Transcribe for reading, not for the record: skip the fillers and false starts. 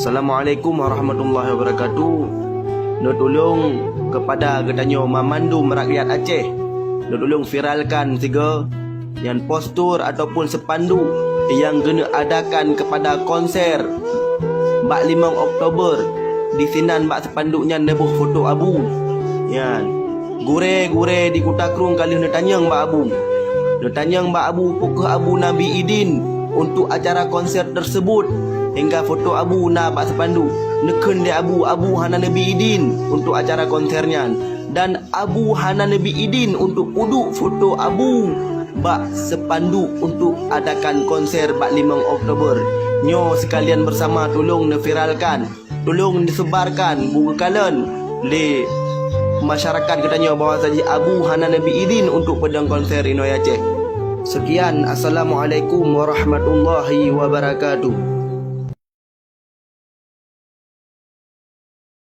Assalamualaikum warahmatullahi wabarakatuh. Nak tolong kepada katanya memandum rakyat Aceh, nak tolong viralkan tiga yang postur ataupun sepanduk yang kena adakan kepada konser 5 Oktober. Di sinan bak sepanduknya nebuh foto abu. Yan. Gure-gure di Kutakrung kali nak tanyang bak abu. Nak tanyang bak abu pukul abu Nabi Idin untuk acara konser tersebut. Hingga foto abu na bak sepanduk neken dia abu hana Nabi Idin untuk acara konsernya, dan abu hana Nabi Idin untuk uduk foto abu bak sepanduk untuk adakan konser 5 Oktober. Nyo sekalian bersama tolong viralkan, tolong disebarkan buka kalian di masyarakat katanya bahawa saja abu hana Nabi Idin untuk pedang konser Inoy Aceh. Sekian, assalamualaikum warahmatullahi wabarakatuh.